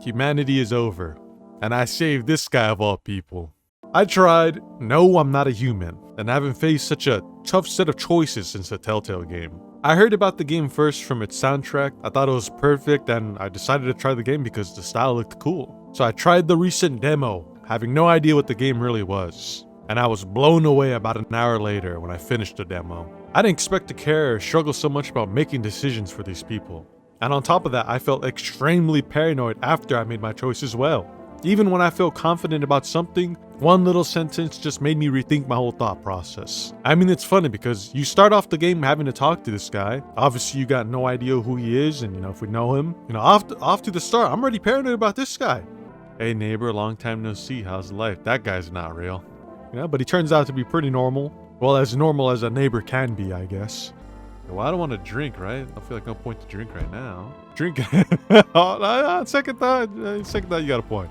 Humanity is over. And I saved this guy of all people. I tried. No, I'm not a human. And I haven't faced such a tough set of choices since the Telltale game. I heard about the game first from its soundtrack. I thought it was perfect and I decided to try the game because the style looked cool. So I tried the recent demo, having no idea what the game really was. And I was blown away about an hour later when I finished the demo. I didn't expect to care or struggle so much about making decisions for these people. And on top of that, I felt extremely paranoid after I made my choice as well. Even when I felt confident about something, one little sentence just made me rethink my whole thought process. I mean, it's funny because you start off the game having to talk to this guy. Obviously, you got no idea who he is, and if we know him, off to the start, I'm already paranoid about this guy. Hey neighbor, long time no see, how's life? That guy's not real. But he turns out to be pretty normal. Well, as normal as a neighbor can be, I guess. Well, I don't want to drink, right? I feel like no point to drink right now. Drink. Second thought, you got a point.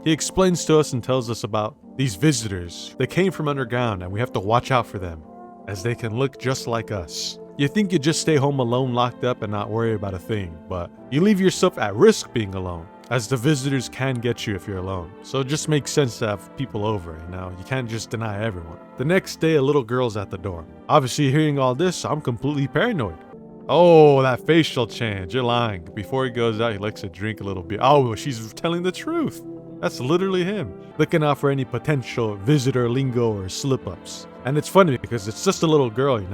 He explains to us and tells us about these visitors. They came from underground and we have to watch out for them, as they can look just like us. You think you just stay home alone locked up and not worry about a thing, but you leave yourself at risk being alone, as the visitors can get you if you're alone. So it just makes sense to have people over, you can't just deny everyone. The next day, a little girl's at the door. Obviously, hearing all this, I'm completely paranoid. Oh, that facial change, you're lying. Before he goes out, he likes to drink a little bit. Oh, she's telling the truth. That's literally him, looking out for any potential visitor lingo or slip-ups. And it's funny because it's just a little girl,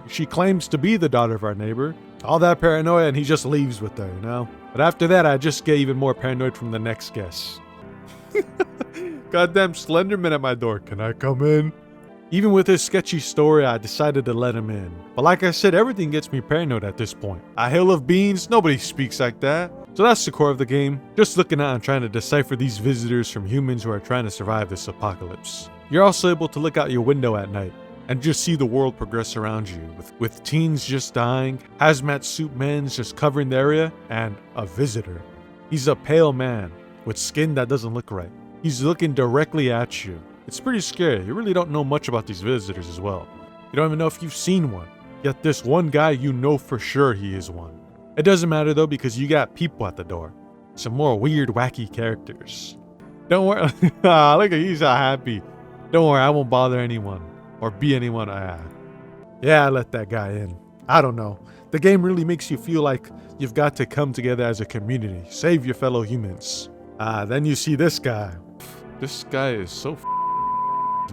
She claims to be the daughter of our neighbor. All that paranoia and he just leaves with her, But after that, I just get even more paranoid from the next guest. Goddamn Slenderman at my door. Can I come in? Even with his sketchy story, I decided to let him in. But like I said, everything gets me paranoid at this point. A hill of beans? Nobody speaks like that. So that's the core of the game. Just looking out and trying to decipher these visitors from humans who are trying to survive this apocalypse. You're also able to look out your window at night and just see the world progress around you, with teens just dying, hazmat suit men just covering the area, and a visitor. He's a pale man with skin that doesn't look right. He's looking directly at you. It's pretty scary. You really don't know much about these visitors as well. You don't even know if you've seen one. Yet this one guy, you know for sure he is one. It doesn't matter though, because you got people at the door. Some more weird, wacky characters. Don't worry. Look at he's all happy. Don't worry, I won't bother anyone. Or be anyone. Yeah, I let that guy in. I don't know. The game really makes you feel like you've got to come together as a community. Save your fellow humans. Then you see this guy. This guy is so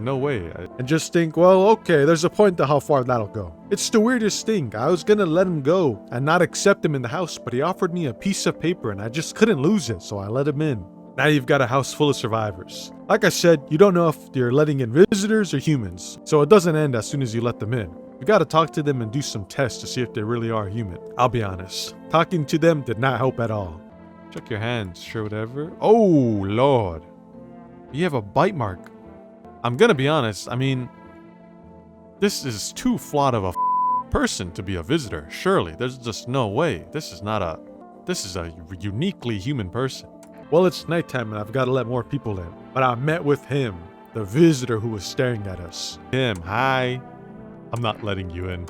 no way. And just think, well, okay, there's a point to how far that'll go. It's the weirdest thing. I was gonna let him go and not accept him in the house, but he offered me a piece of paper and I just couldn't lose it, so I let him in. Now you've got a house full of survivors. Like I said, you don't know if you're letting in visitors or humans, so it doesn't end as soon as you let them in. You gotta talk to them and do some tests to see if they really are human. I'll be honest, talking to them did not help at all. Check your hands, sure whatever. Oh, Lord. You have a bite mark. I'm gonna be honest, this is too flawed of a person to be a visitor, surely. There's just no way. This is a uniquely human person. Well, it's nighttime and I've got to let more people in. But I met with him, the visitor who was staring at us. Him, hi. I'm not letting you in.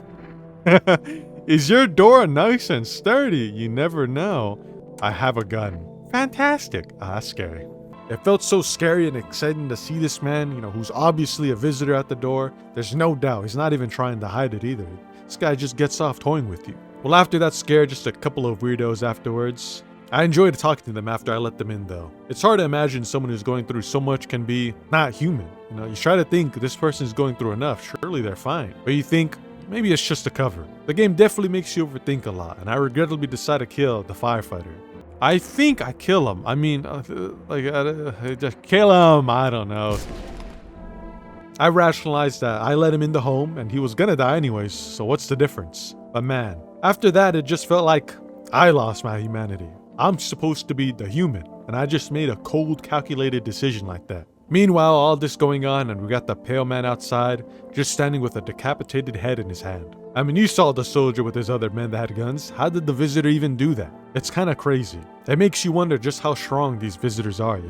Is your door nice and sturdy? You never know. I have a gun. Fantastic. That's scary. It felt so scary and exciting to see this man, who's obviously a visitor at the door. There's no doubt. He's not even trying to hide it either. This guy just gets off toying with you. Well, after that scare, just a couple of weirdos afterwards. I enjoyed talking to them after I let them in, though. It's hard to imagine someone who's going through so much can be not human. You try to think this person's going through enough. Surely they're fine. But you think, maybe it's just a cover. The game definitely makes you overthink a lot, and I regrettably decided to kill the firefighter. I think I kill him. Just kill him. I don't know. I rationalized that I let him in the home and he was gonna die anyways, so what's the difference? But man, after that it just felt like I lost my humanity. I'm supposed to be the human, and I just made a cold, calculated decision like that. Meanwhile, all this going on, and we got the pale man outside, just standing with a decapitated head in his hand. You saw the soldier with his other men that had guns. How did the visitor even do that? It's kind of crazy. It makes you wonder just how strong these visitors are,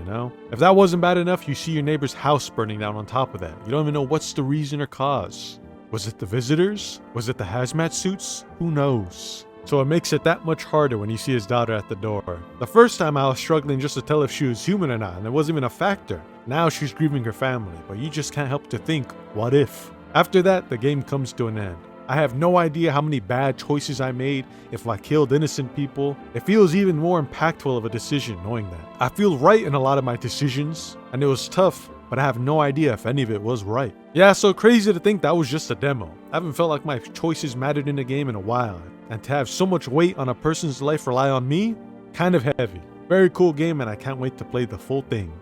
If that wasn't bad enough, you see your neighbor's house burning down on top of that. You don't even know what's the reason or cause. Was it the visitors? Was it the hazmat suits? Who knows? So it makes it that much harder when you see his daughter at the door. The first time I was struggling just to tell if she was human or not, and it wasn't even a factor. Now she's grieving her family, but you just can't help to think, what if? After that, the game comes to an end. I have no idea how many bad choices I made, if I killed innocent people. It feels even more impactful of a decision knowing that. I feel right in a lot of my decisions, and it was tough, but I have no idea if any of it was right. Yeah, so crazy to think that was just a demo. I haven't felt like my choices mattered in the game in a while, and to have so much weight on a person's life rely on me, kind of heavy. Very cool game, and I can't wait to play the full thing.